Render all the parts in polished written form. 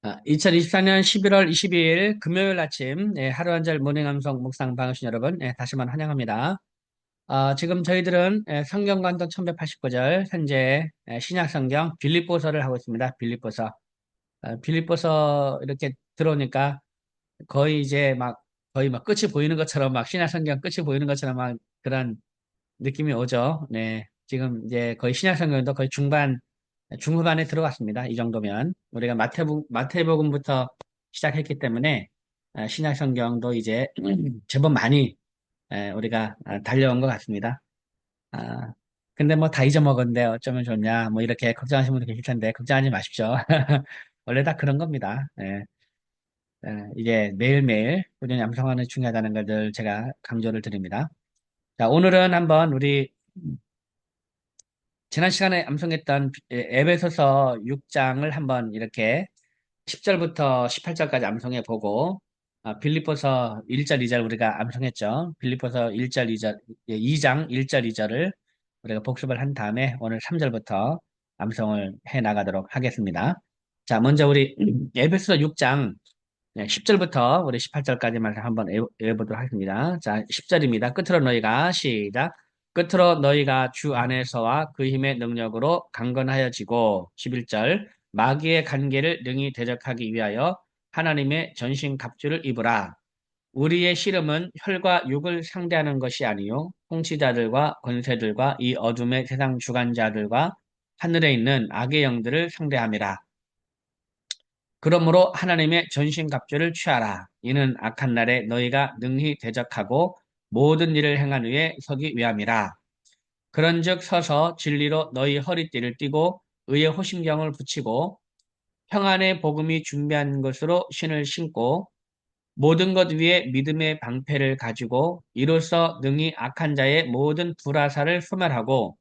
2024년 11월 22일 금요일 아침 하루 한 절 모닝 암송 묵상 방으신 여러분 다시 한번 환영합니다. 지금 저희들은 성경관도 1189절 현재 신약 성경 빌립보서를 하고 있습니다. 빌립보서. 빌립보서 이렇게 들어오니까 거의 이제 막 거의 막 끝이 보이는 것처럼 막 신약 성경 끝이 보이는 것처럼 막 그런 느낌이 오죠. 네. 지금 이제 거의 신약 성경도 거의 중후반에 들어갔습니다. 이 정도면. 우리가 마태복음부터 시작했기 때문에 신약 성경도 이제 제법 많이 우리가 달려온 것 같습니다. 아, 근데 뭐 다 잊어먹었는데 어쩌면 좋냐. 뭐 이렇게 걱정하시는 분들 계실 텐데 걱정하지 마십시오. 원래 다 그런 겁니다. 이게 매일매일 꾸준히 암송하는 게 중요하다는 것을 제가 강조를 드립니다. 자, 오늘은 한번 우리 지난 시간에 암송했던 에베소서 6장을 한번 이렇게 10절부터 18절까지 암송해 보고, 빌립보서 1절, 2절 우리가 암송했죠. 빌립보서 1절, 2절, 2장 1절, 2절을 우리가 복습을 한 다음에 오늘 3절부터 암송을 해 나가도록 하겠습니다. 자, 먼저 우리 에베소서 6장 10절부터 우리 18절까지 말씀 한번 읽어보도록 하겠습니다. 자, 10절입니다. 끝으로 너희가 시작. 끝으로 너희가 주 안에서와 그 힘의 능력으로 강건하여지고 11절 마귀의 관계를 능히 대적하기 위하여 하나님의 전신 갑주를 입으라. 우리의 씨름은 혈과 육을 상대하는 것이 아니요 통치자들과 권세들과 이 어둠의 세상 주관자들과 하늘에 있는 악의 영들을 상대함이라. 그러므로 하나님의 전신갑주를 취하라. 이는 악한 날에 너희가 능히 대적하고 모든 일을 행한 후에 서기 위함이라. 그런즉 서서 진리로 너희 허리띠를 띠고 의의 호심경을 붙이고 평안의 복음이 준비한 것으로 신을 신고 모든 것 위에 믿음의 방패를 가지고 이로써 능히 악한 자의 모든 불화살을 소멸하고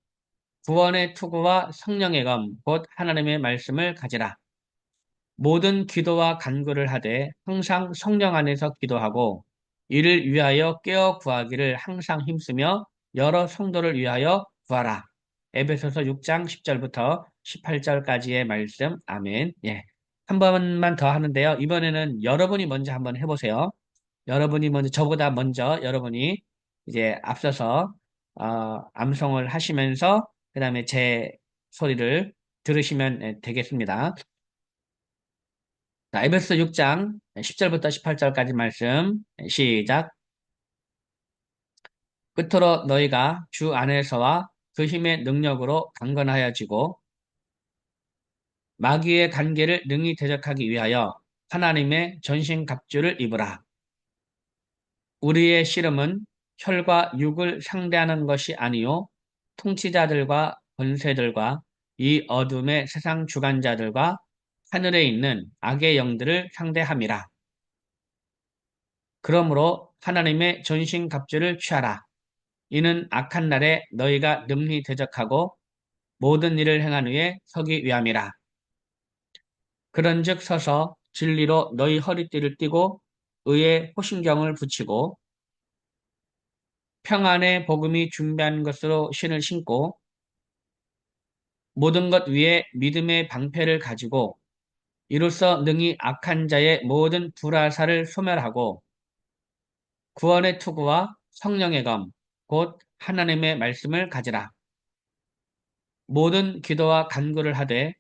구원의 투구와 성령의 검, 곧 하나님의 말씀을 가지라. 모든 기도와 간구를 하되 항상 성령 안에서 기도하고 이를 위하여 깨어 구하기를 항상 힘쓰며 여러 성도를 위하여 구하라. 에베소서 6장 10절부터 18절까지의 말씀. 아멘. 예. 한 번만 더 하는데요. 이번에는 여러분이 먼저 한번 해보세요. 여러분이 먼저, 저보다 먼저 여러분이 이제 앞서서 암송을 하시면서 그 다음에 제 소리를 들으시면 되겠습니다. 자, 에베소 6장 10절부터 18절까지 말씀 시작. 끝으로 너희가 주 안에서와 그 힘의 능력으로 강건하여지고 마귀의 관계를 능히 대적하기 위하여 하나님의 전신갑주를 입으라. 우리의 씨름은 혈과 육을 상대하는 것이 아니요 통치자들과 권세들과 이 어둠의 세상 주관자들과 하늘에 있는 악의 영들을 상대함이라. 그러므로 하나님의 전신갑주를 취하라. 이는 악한 날에 너희가 능히 대적하고 모든 일을 행한 후에 서기 위함이라. 그런즉 서서 진리로 너희 허리띠를 띠고 의의 호심경을 붙이고 평안의 복음이 준비한 것으로 신을 신고 모든 것 위에 믿음의 방패를 가지고 이로써 능히 악한 자의 모든 불화살을 소멸하고 구원의 투구와 성령의 검, 곧 하나님의 말씀을 가지라. 모든 기도와 간구를 하되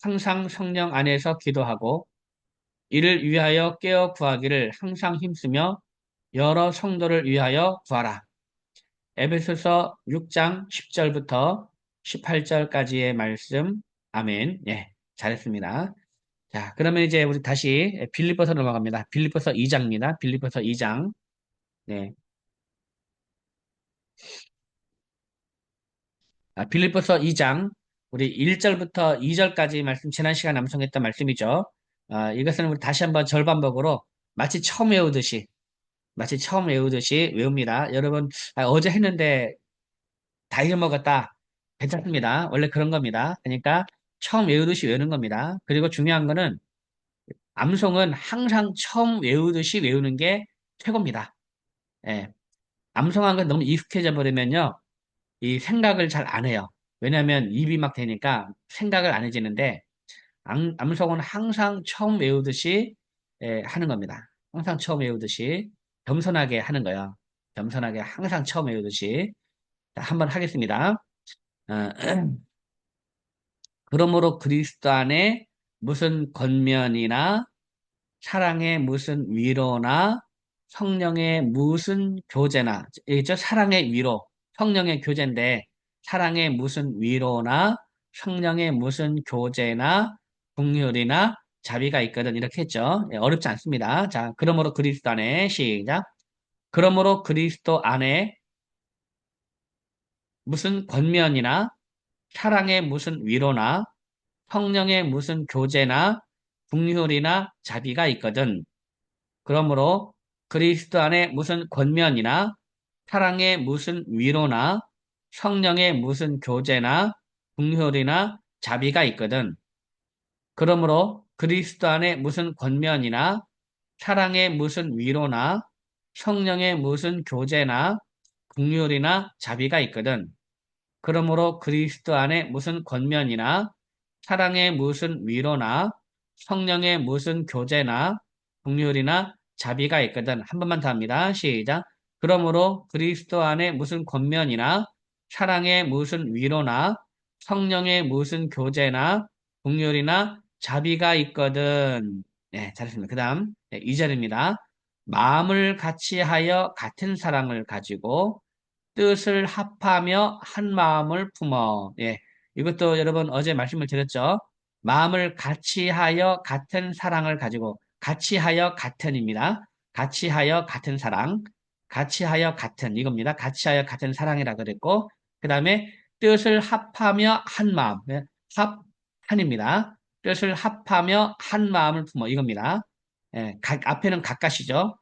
항상 성령 안에서 기도하고 이를 위하여 깨어 구하기를 항상 힘쓰며 여러 성도를 위하여 구하라. 에베소서 6장 10절부터 18절까지의 말씀. 아멘. 예, 잘했습니다. 자, 그러면 이제 우리 다시 빌립보서 넘어갑니다. 빌립보서 2장입니다. 빌립보서 2장. 네. 빌립보서 2장. 우리 1절부터 2절까지 말씀, 지난 시간 남성했던 말씀이죠. 이것은 우리 다시 한번 절반복으로 마치 처음 외우듯이, 마치 처음 외우듯이 외웁니다. 여러분, 어제 했는데 다 잊어먹었다. 괜찮습니다. 원래 그런 겁니다. 그러니까 처음 외우듯이 외우는 겁니다. 그리고 중요한 거는 암송은 항상 처음 외우듯이 외우는 게 최고입니다. 예. 암송한 건 너무 익숙해져 버리면요. 이 생각을 잘 안 해요. 왜냐하면 입이 막 되니까 생각을 안 해지는데 암송은 항상 처음 외우듯이 하는 겁니다. 항상 처음 외우듯이 겸손하게 하는 거예요. 겸손하게 항상 처음 외우듯이. 자, 한번 하겠습니다. 어, 그러므로 그리스도 안에 무슨 권면이나 사랑의 무슨 위로나 성령의 무슨 교제나 이죠 사랑의 위로, 성령의 교제인데 사랑의 무슨 위로나 성령의 무슨 교제나 긍휼이나 자비가 있거든 이렇게 했죠. 어렵지 않습니다. 자, 그러므로 그리스도 안에 시작. 그러므로 그리스도 안에 무슨 권면이나 사랑의 무슨 위로나 성령의 무슨 교제나 긍휼이나 자비가 있거든. 그러므로 그리스도 안에 무슨 권면이나 사랑의 무슨 위로나 성령의 무슨 교제나 긍휼이나 자비가 있거든. 그러므로 그리스도 안에 무슨 권면이나 사랑의 무슨 위로나 성령의 무슨 교제나 긍휼이나 자비가 있거든. 그러므로 그리스도 안에 무슨 권면이나 사랑의 무슨 위로나 성령의 무슨 교제나 긍휼이나 자비가 있거든. 한 번만 더 합니다. 시작. 그러므로 그리스도 안에 무슨 권면이나 사랑의 무슨 위로나 성령의 무슨 교제나 긍휼이나 자비가 있거든. 네, 잘했습니다. 그 다음 2절입니다. 마음을 같이하여 같은 사랑을 가지고 뜻을 합하며 한 마음을 품어. 예. 이것도 여러분 어제 말씀을 드렸죠. 마음을 같이하여 같은 사랑을 가지고 같이하여 같은입니다. 같이하여 같은 사랑, 같이하여 같은 이겁니다. 같이하여 같은 사랑이라 그랬고 그 다음에 뜻을 합하며 한 마음, 예. 합한입니다. 뜻을 합하며 한 마음을 품어 이겁니다. 예. 앞에는 가까시죠.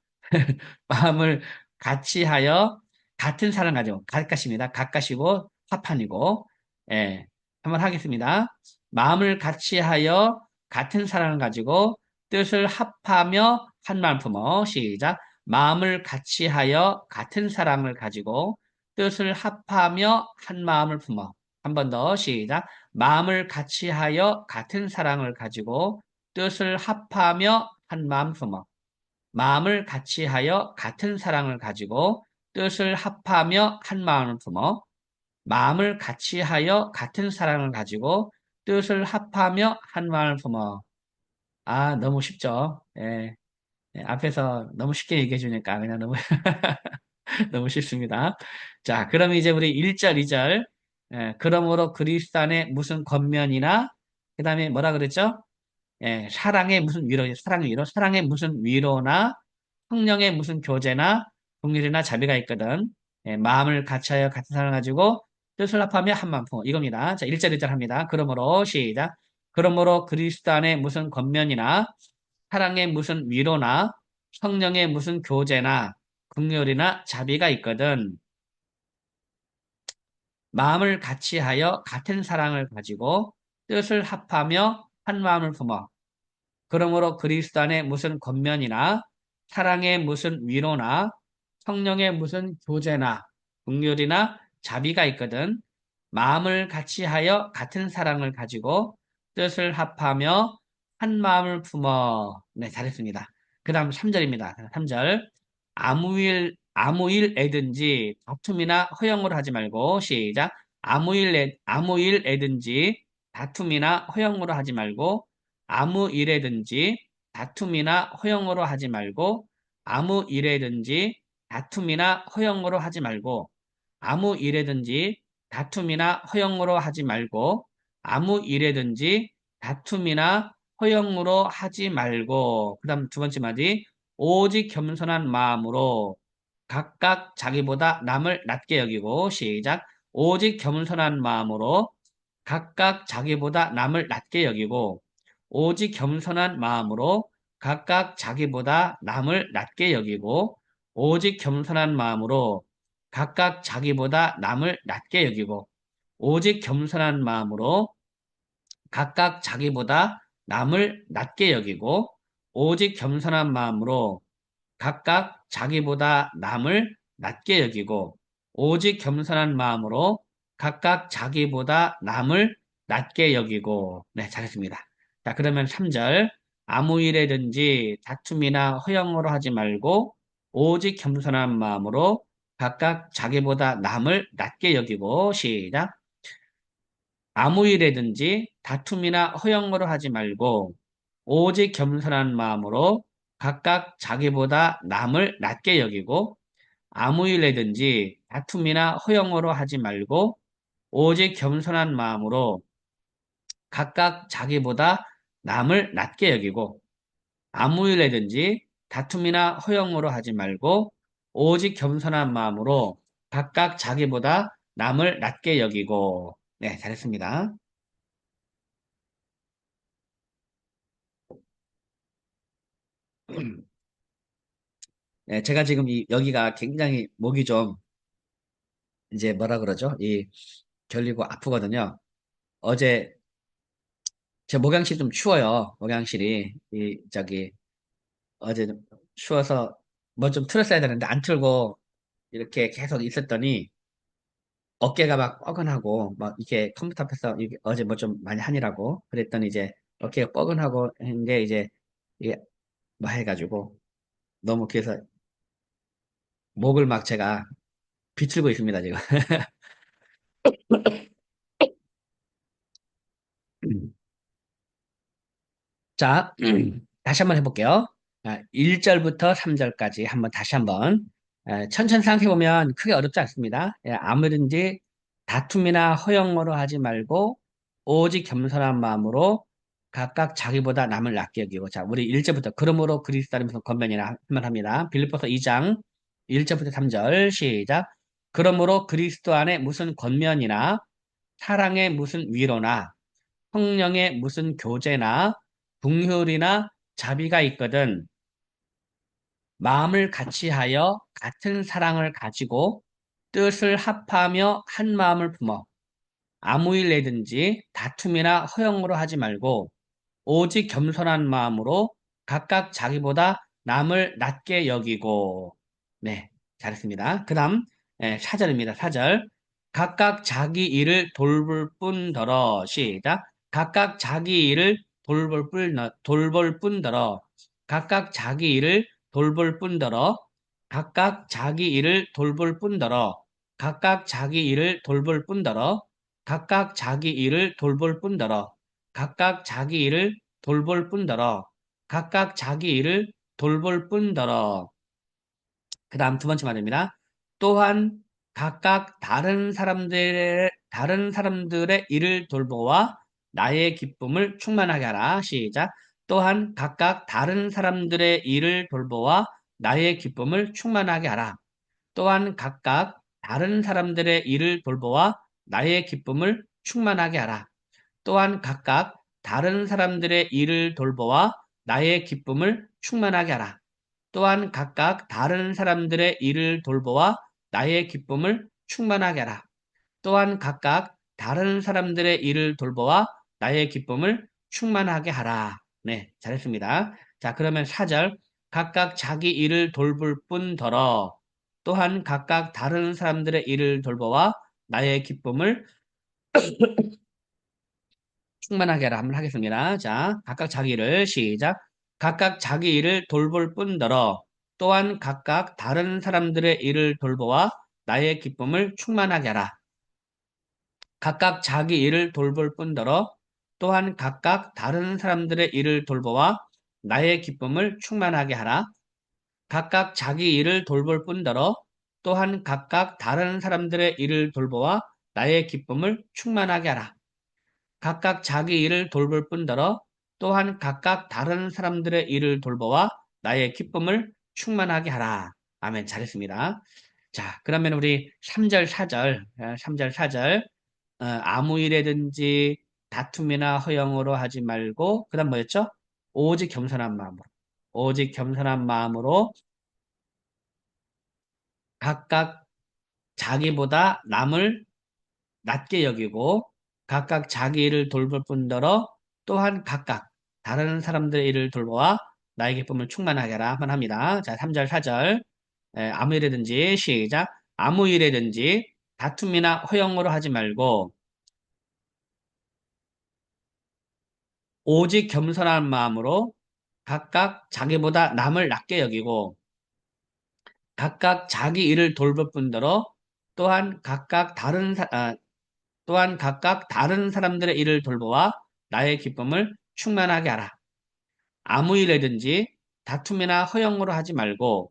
마음을 같이하여 같은 사랑 가지고 가까십니다. 가까시고 합한이고 예, 한번 하겠습니다. 마음을 같이하여 같은 사랑을 가지고 뜻을 합하며 한 마음 품어 시작. 마음을 같이하여 같은 사랑을 가지고 뜻을 합하며 한 마음을 품어 한 번 더 시작. 마음을 같이하여 같은 사랑을 가지고 뜻을 합하며 한 마음 품어 마음을 같이하여 같은 사랑을 가지고 뜻을 합하며 한 마음을 품어 마음을 같이하여 같은 사랑을 가지고 뜻을 합하며 한 마음을 품어. 아, 너무 쉽죠? 예, 앞에서 너무 쉽게 얘기해 주니까 그냥 너무 너무 쉽습니다. 자, 그럼 이제 우리 1절, 2절. 그러므로 그리스도 안에 무슨 권면이나 그다음에 뭐라 그랬죠? 사랑의 무슨 위로, 사랑의 위로, 사랑의 무슨 위로나 성령의 무슨 교제나 동일이나 자비가 있거든. 마음을 같이하여 같은 사랑을 가지고 뜻을 합하며 한 마음 품어. 이겁니다. 자, 1절 1절 합니다. 그러므로 시작. 그러므로 그리스도 안에 무슨 권면이나 사랑의 무슨 위로나 성령의 무슨 교제나 긍휼이나 자비가 있거든. 마음을 같이하여 같은 사랑을 가지고 뜻을 합하며 한 마음을 품어. 그러므로 그리스도 안에 무슨 권면이나 사랑의 무슨 위로나 성령의 무슨 교제나 긍휼이나 자비가 있거든. 마음을 같이하여 같은 사랑을 가지고 뜻을 합하며 한 마음을 품어. 네, 잘했습니다. 그 다음 3절입니다. 3절. 아무 일에든지 다툼이나 허영을 하지 말고 시작. 아무 일에든지 다툼이나 허영으로 하지 말고 아무 일에든지 다툼이나 허영으로 하지 말고 아무 일에든지 다툼이나 허영으로 하지 말고 아무 일에든지 다툼이나 허영으로 하지 말고 아무 일에든지 다툼이나 허영으로 하지 말고 그 다음 두 번째 마디 오직 겸손한 마음으로 각각 자기보다 남을 낮게 여기고 시작 오직 겸손한 마음으로 각각 자기보다 남을 낮게 여기고 오직 겸손한 마음으로 각각 자기보다 남을 낮게 여기고 오직 겸손한 마음으로 각각 자기보다 남을 낮게 여기고 오직 겸손한 마음으로 각각 자기보다 남을 낮게 여기고 오직 겸손한 마음으로 각각 자기보다 남을 낮게 여기고 오직 겸손한 마음으로 각각 자기보다 남을 낮게 여기고 네, 잘했습니다. 자, 그러면 3절. 아무 일에든지 다툼이나 허영으로 하지 말고 오직 겸손한 마음으로 각각 자기보다 남을 낮게 여기고 시작. 아무 일에든지 다툼이나 허영으로 하지 말고 오직 겸손한 마음으로 각각 자기보다 남을 낮게 여기고 아무 일에든지 다툼이나 허영으로 하지 말고 오직 겸손한 마음으로 각각 자기보다 남을 낮게 여기고 아무 일에든지 다툼이나 허영으로 하지 말고 오직 겸손한 마음으로 각각 자기보다 남을 낮게 여기고 네, 잘했습니다. 네, 제가 지금 여기가 굉장히 목이 좀 이제 뭐라 그러죠? 결리고 아프거든요. 어제 제 목양실이 좀 추워요. 목양실이 어제 좀 추워서 뭐 좀 틀었어야 되는데 안 틀고 이렇게 계속 있었더니 어깨가 막 뻐근하고 막 이렇게 컴퓨터 앞에서 어제 뭐 좀 많이 하느라고 그랬더니 이제 어깨가 뻐근하고 했는데 이제 이게 뭐 해가지고 너무 그래서 목을 막 제가 비틀고 있습니다 지금. 자, 다시 한번 해볼게요. 1절부터 3절까지 한번 다시 한번 천천히 생각해보면 크게 어렵지 않습니다. 아무든지 다툼이나 허영으로 하지 말고 오직 겸손한 마음으로 각각 자기보다 남을 낮게 여기고 자, 우리 1절부터 그러므로 그리스도 안에서 권면이라 한번 합니다. 빌립보서 2장 1절부터 3절 시작. 그러므로 그리스도 안에 무슨 권면이나 사랑의 무슨 위로나 성령의 무슨 교제나 분효이나 자비가 있거든 마음을 같이하여 같은 사랑을 가지고 뜻을 합하며 한 마음을 품어 아무 일 내든지 다툼이나 허영으로 하지 말고 오직 겸손한 마음으로 각각 자기보다 남을 낮게 여기고 네 잘했습니다. 그 다음 4절입니다. 4절 각각 자기 일을 돌볼 뿐더러 시작 각각 자기 일을 돌볼 뿐더러 각각 자기 일을 돌볼 뿐더러 각각 자기 일을 돌볼 뿐더러 각각 자기 일을 돌볼 뿐더러 각각 자기 일을 돌볼 뿐더러 각각 자기 일을 돌볼 뿐더러 각각 자기 일을 돌볼 뿐더러 그 다음 두 번째 말입니다. 또한 각각 다른 사람들의 일을 돌보아 나의 기쁨을 충만하게 하라. 시작. 또한 각각 다른 사람들의 일을 돌보아 나의 기쁨을 충만하게 하라. 또한 각각 다른 사람들의 일을 돌보아 나의 기쁨을 충만하게 하라. 또한 각각 다른 사람들의 일을 돌보아 나의 기쁨을 충만하게 하라. 또한 각각 다른 사람들의 일을 돌보아 나의 기쁨을 충만하게 하라. 또한 각각 다른 사람들의 일을 돌보아 나의 기쁨을 충만하게 하라. 네, 잘했습니다. 자, 그러면 4절. 각각 자기 일을 돌볼 뿐더러 또한 각각 다른 사람들의 일을 돌보아 나의 기쁨을 충만하게 하라 한번 하겠습니다. 자, 각각 자기 일을 시작. 각각 자기 일을 돌볼 뿐더러 또한 각각 다른 사람들의 일을 돌보아 나의 기쁨을 충만하게 하라. 각각 자기 일을 돌볼 뿐더러 또한 각각 다른 사람들의 일을 돌보아 나의 기쁨을 충만하게 하라. 각각 자기 일을 돌볼 뿐더러 또한 각각 다른 사람들의 일을 돌보아 나의 기쁨을 충만하게 하라. 각각 자기 일을 돌볼 뿐더러 또한 각각 다른 사람들의 일을 돌보아 나의 기쁨을 충만하게 하라. 아멘. 잘했습니다. 자, 그러면 우리 3절, 4절, 3절, 4절, 아무 일에든지 다툼이나 허영으로 하지 말고, 그 다음 뭐였죠? 오직 겸손한 마음으로. 오직 겸손한 마음으로 각각 자기보다 남을 낮게 여기고 각각 자기 일을 돌볼 뿐더러 또한 각각 다른 사람들의 일을 돌보아 나의 기쁨을 충만하게 하라 한번 합니다. 자, 3절, 4절. 아무 일에든지 시작. 아무 일에든지 다툼이나 허영으로 하지 말고 오직 겸손한 마음으로 각각 자기보다 남을 낮게 여기고 각각 자기 일을 돌볼 뿐더러 또한 각각 다른 사람들의 일을 돌보아 나의 기쁨을 충만하게 하라. 아무 일에든지 다툼이나 허영으로 하지 말고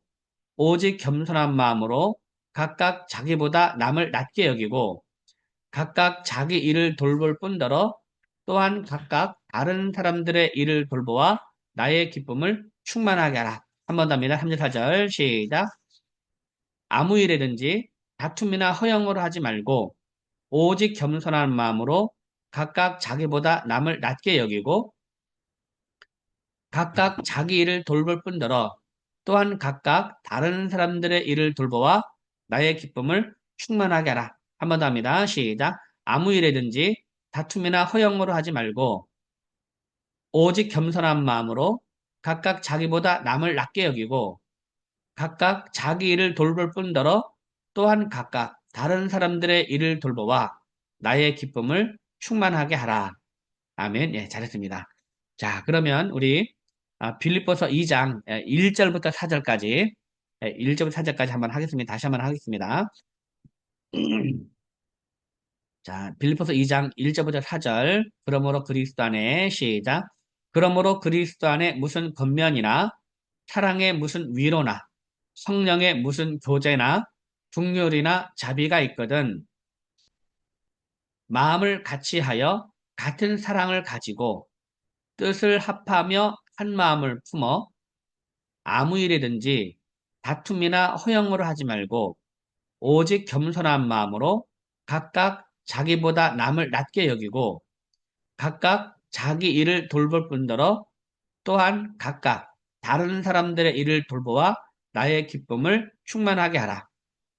오직 겸손한 마음으로 각각 자기보다 남을 낮게 여기고 각각 자기 일을 돌볼 뿐더러 또한 각각 다른 사람들의 일을 돌보아 나의 기쁨을 충만하게 하라. 한 번 더 합니다. 3절 4절 시작. 아무 일에든지 다툼이나 허영으로 하지 말고 오직 겸손한 마음으로 각각 자기보다 남을 낮게 여기고 각각 자기 일을 돌볼 뿐더러 또한 각각 다른 사람들의 일을 돌보아 나의 기쁨을 충만하게 하라. 한 번 더 합니다. 시작. 아무 일에든지 다툼이나 허영으로 하지 말고 오직 겸손한 마음으로 각각 자기보다 남을 낮게 여기고 각각 자기 일을 돌볼 뿐더러 또한 각각 다른 사람들의 일을 돌보아 나의 기쁨을 충만하게 하라. 아멘. 예, 잘했습니다. 자, 그러면 우리 빌립보서 2장 1절부터 4절까지 1절부터 4절까지 한번 하겠습니다. 다시 한번 하겠습니다. 자, 빌립보서 2장 1절부터 4절. 그러므로 그리스도 안에 시작. 그러므로 그리스도 안에 무슨 권면이나 사랑의 무슨 위로나 성령의 무슨 교제나 중률이나 자비가 있거든 마음을 같이하여 같은 사랑을 가지고 뜻을 합하며 한 마음을 품어 아무 일이든지 다툼이나 허영으로 하지 말고 오직 겸손한 마음으로 각각 자기보다 남을 낮게 여기고 각각 자기 일을 돌볼 뿐더러 또한 각각 다른 사람들의 일을 돌보아 나의 기쁨을 충만하게 하라.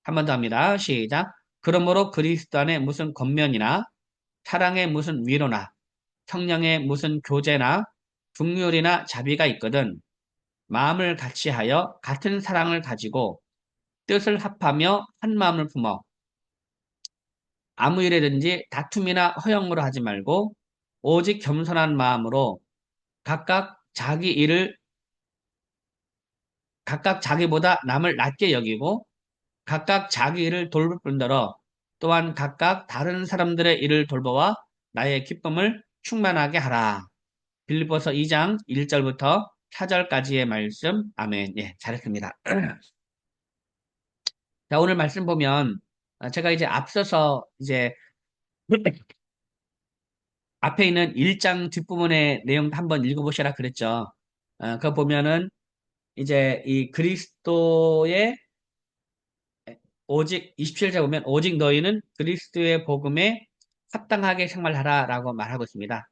한 번 더 합니다. 시작. 그러므로 그리스도 안에 무슨 권면이나 사랑의 무슨 위로나 성령의 무슨 교제나 중률이나 자비가 있거든 마음을 같이하여 같은 사랑을 가지고 뜻을 합하며 한 마음을 품어 아무 일에든지 다툼이나 허영으로 하지 말고 오직 겸손한 마음으로 각각 자기 일을 각각 자기보다 남을 낮게 여기고 각각 자기 일을 돌볼 뿐더러 또한 각각 다른 사람들의 일을 돌보아 나의 기쁨을 충만하게 하라. 빌립보서 2장 1절부터 4절까지의 말씀. 아멘. 예, 잘했습니다. 자, 오늘 말씀 보면 제가 이제 앞서서 이제 앞에 있는 1장 뒷부분의 내용 한번 읽어보시라 그랬죠. 그거 보면은 이제 이 그리스도의 오직 27절 보면 오직 너희는 그리스도의 복음에 합당하게 생활하라라고 말하고 있습니다.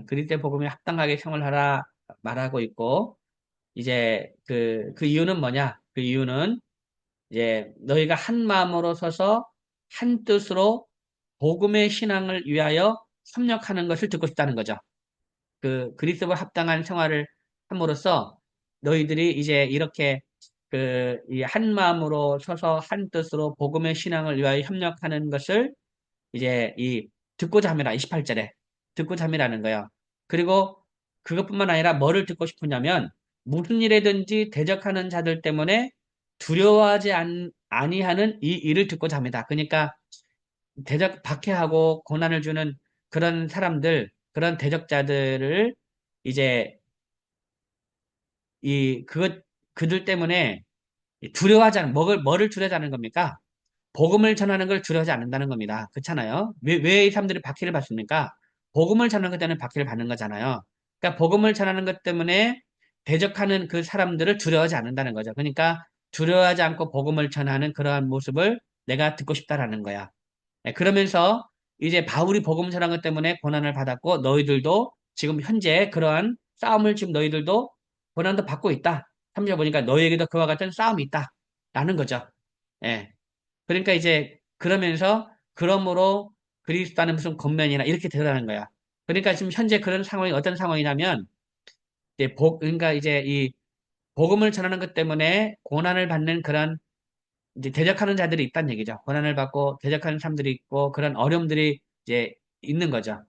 그리스도의 복음에 합당하게 생활하라 말하고 있고 이제 그 이유는 뭐냐? 그 이유는 이제 너희가 한 마음으로 서서 한 뜻으로 복음의 신앙을 위하여 협력하는 것을 듣고 싶다는 거죠. 그 그리스도와 합당한 생활을 함으로써 너희들이 이제 이렇게 그 이 한 마음으로 서서 한 뜻으로 복음의 신앙을 위하여 협력하는 것을 이제 이 듣고자 함이라 28절에 듣고자 함이라는 거예요. 그리고 그것뿐만 아니라 뭐를 듣고 싶으냐면 무슨 일에든지 대적하는 자들 때문에 두려워하지 아니하는 이 일을 듣고자 합니다. 그러니까 박해하고 고난을 주는 그런 사람들, 그런 대적자들을 이제 그들 때문에 두려워하지 않는, 뭐를 두려워하지 않는 겁니까? 복음을 전하는 걸 두려워하지 않는다는 겁니다. 그렇잖아요. 왜 이 사람들이 박해를 받습니까? 복음을 전하는 것 때문에 박해를 받는 거잖아요. 그러니까 복음을 전하는 것 때문에 대적하는 그 사람들을 두려워하지 않는다는 거죠. 그러니까 두려워하지 않고 복음을 전하는 그러한 모습을 내가 듣고 싶다라는 거야. 그러면서 이제 바울이 복음 전한 것 때문에 고난을 받았고 너희들도 지금 현재 그러한 싸움을 지금 너희들도 고난도 받고 있다. 3절 보니까 너희에게도 그와 같은 싸움이 있다. 라는 거죠. 예. 그러니까 이제 그러면서 그러므로 그리스도는 무슨 권면이나 이렇게 되라는 거야. 그러니까 지금 현재 그런 상황이 어떤 상황이냐면 이제 그러니까 이제 이 복음을 전하는 것 때문에 고난을 받는 그런 이제 대적하는 자들이 있다는 얘기죠. 고난을 받고 대적하는 사람들이 있고 그런 어려움들이 이제 있는 거죠.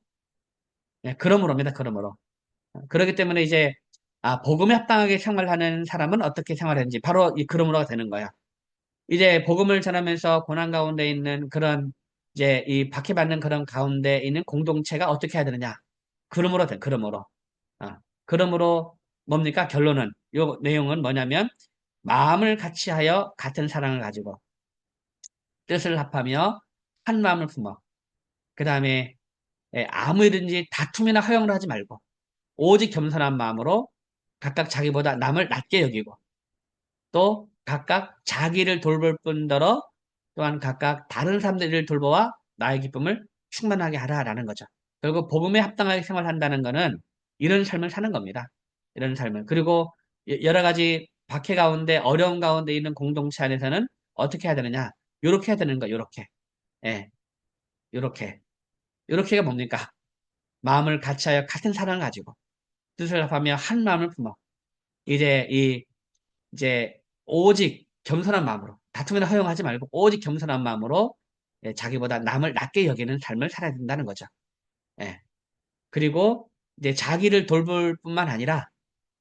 네, 그러므로입니다. 그러므로. 그렇기 때문에 이제 복음에 합당하게 생활하는 사람은 어떻게 생활하는지 바로 이 그러므로가 되는 거야. 이제 복음을 전하면서 고난 가운데 있는 그런 이제 이 박해받는 그런 가운데 있는 공동체가 어떻게 해야 되느냐? 그러므로 돼. 그러므로. 그러므로 뭡니까? 결론은 요 내용은 뭐냐면 마음을 같이하여 같은 사랑을 가지고 뜻을 합하며 한 마음을 품어. 그 다음에 아무 일든지 다툼이나 허용을 하지 말고 오직 겸손한 마음으로 각각 자기보다 남을 낮게 여기고 또 각각 자기를 돌볼 뿐더러 또한 각각 다른 사람들을 돌보아 나의 기쁨을 충만하게 하라라는 거죠. 결국 복음에 합당하게 생활한다는 거는 이런 삶을 사는 겁니다. 이런 삶을. 그리고 여러 가지 박해 가운데 어려움 가운데 있는 공동체 안에서는 어떻게 해야 되느냐? 요렇게 해야 되는 거, 요렇게. 예, 요렇게. 요렇게가 뭡니까? 마음을 같이하여 같은 사랑을 가지고 뜻을 합하며 한 마음을 품어. 이제 이제 오직 겸손한 마음으로 다툼이나 허용하지 말고 오직 겸손한 마음으로 자기보다 남을 낮게 여기는 삶을 살아야 된다는 거죠. 예. 그리고 이제 자기를 돌볼 뿐만 아니라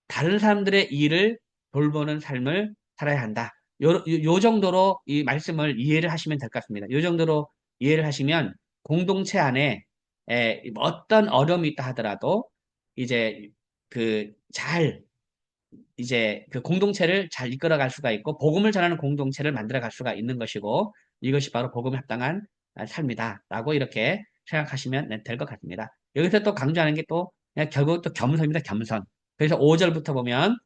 다른 사람들의 일을 돌보는 삶을 살아야 한다. 요 정도로 이 말씀을 이해를 하시면 될 것 같습니다. 요 정도로 이해를 하시면 공동체 안에 어떤 어려움이 있다 하더라도 이제 잘 이제 그 공동체를 잘 이끌어갈 수가 있고 복음을 전하는 공동체를 만들어갈 수가 있는 것이고 이것이 바로 복음에 합당한 삶이다라고 이렇게 생각하시면 될 것 같습니다. 여기서 또 강조하는 게 또 결국 또 겸손입니다. 겸손. 그래서 5절부터 보면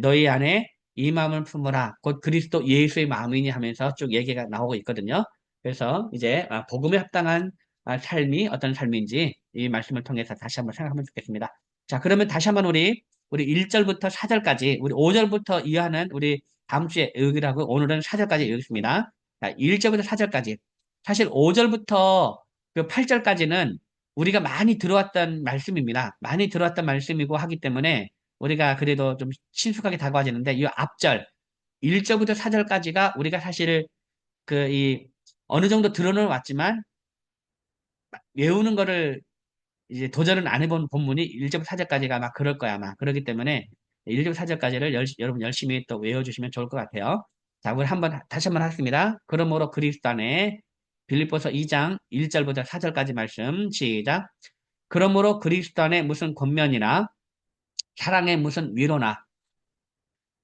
너희 안에 이 마음을 품으라 곧 그리스도 예수의 마음이니 하면서 쭉 얘기가 나오고 있거든요. 그래서 이제 복음에 합당한 삶이 어떤 삶인지 이 말씀을 통해서 다시 한번 생각하면 좋겠습니다. 자, 그러면 다시 한번 우리 1절부터 4절까지, 우리 5절부터 이해하는 우리 다음 주에 여기라고 오늘은 4절까지 여기습니다. 1절부터 4절까지. 사실 5절부터 그 8절까지는 우리가 많이 들어왔던 말씀입니다. 많이 들어왔던 말씀이고 하기 때문에 우리가 그래도 좀 친숙하게 다가와지는데 이 앞절, 1절부터 4절까지가 우리가 사실 어느 정도 들어는 왔지만 외우는 거를 이제 도전은 안 해본 본문이 1절 4절까지가 아마 그럴 거야, 아마. 그렇기 때문에 1절 4절까지를 여러분 열심히 또 외워주시면 좋을 것 같아요. 자, 우리 다시 한번 하겠습니다. 그러므로 그리스도 안에 빌립보서 2장 1절부터 4절까지 말씀, 시작. 그러므로 그리스도 안에 무슨 권면이나 사랑의 무슨 위로나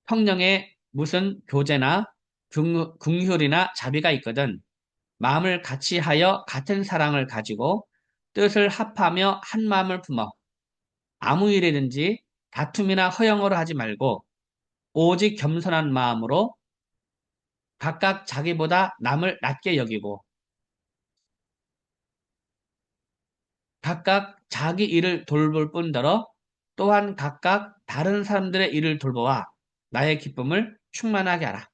성령의 무슨 교제나 긍휼이나 자비가 있거든 마음을 같이 하여 같은 사랑을 가지고 뜻을 합하며 한 마음을 품어 아무 일이든지 다툼이나 허영으로 하지 말고 오직 겸손한 마음으로 각각 자기보다 남을 낮게 여기고 각각 자기 일을 돌볼 뿐더러 또한 각각 다른 사람들의 일을 돌보아 나의 기쁨을 충만하게 하라.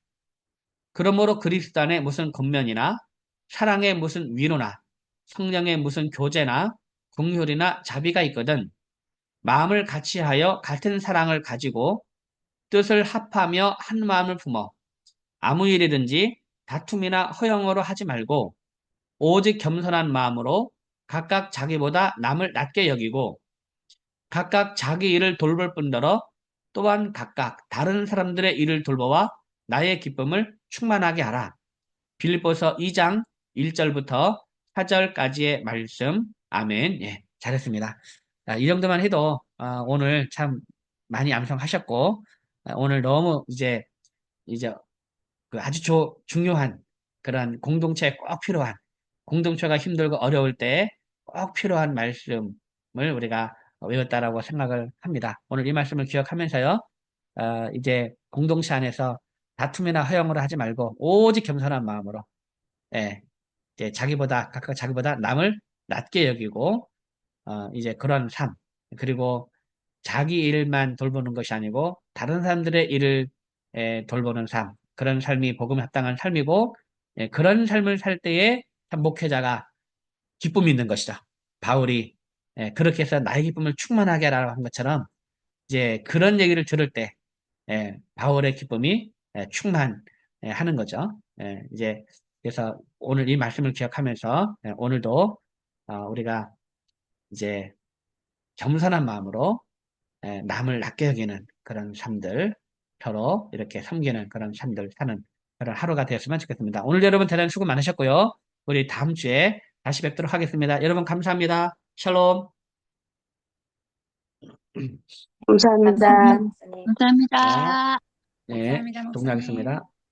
그러므로 그리스도 안에 무슨 권면이나 사랑의 무슨 위로나 성령의 무슨 교제나 긍휼이나 자비가 있거든 마음을 같이하여 같은 사랑을 가지고 뜻을 합하며 한 마음을 품어 아무 일이든지 다툼이나 허영으로 하지 말고 오직 겸손한 마음으로 각각 자기보다 남을 낮게 여기고 각각 자기 일을 돌볼 뿐더러 또한 각각 다른 사람들의 일을 돌보아 나의 기쁨을 충만하게 하라. 빌립보서 2장 1절부터 4절까지의 말씀. 아멘. 예, 잘했습니다. 이 정도만 해도 오늘 참 많이 암송하셨고 오늘 너무 이제 그 아주 중요한 그런 공동체에 꼭 필요한 공동체가 힘들고 어려울 때 꼭 필요한 말씀을 우리가 외웠다라고 생각을 합니다. 오늘 이 말씀을 기억하면서요. 이제 공동체 안에서 다툼이나 허용을 하지 말고 오직 겸손한 마음으로 예, 이제 각각 자기보다 남을 낮게 여기고 이제 그런 삶 그리고 자기 일만 돌보는 것이 아니고 다른 사람들의 일을 돌보는 삶 그런 삶이 복음에 합당한 삶이고 그런 삶을 살 때에 참 목회자가 기쁨이 있는 것이다. 바울이 그렇게 해서 나의 기쁨을 충만하게 하라고 한 것처럼 이제 그런 얘기를 들을 때 바울의 기쁨이 충만하는 거죠. 이제 그래서 오늘 이 말씀을 기억하면서 오늘도 우리가 이제 겸손한 마음으로 남을 낮게 여기는 그런 삶들, 서로 이렇게 섬기는 그런 삶들 사는 그런 하루가 되었으면 좋겠습니다. 오늘 여러분 대단히 수고 많으셨고요. 우리 다음 주에 다시 뵙도록 하겠습니다. 여러분 감사합니다. 샬롬. 감사합니다. 감사합니다. 네, 네, 감사합니다, 목사님. 종료하겠습니다.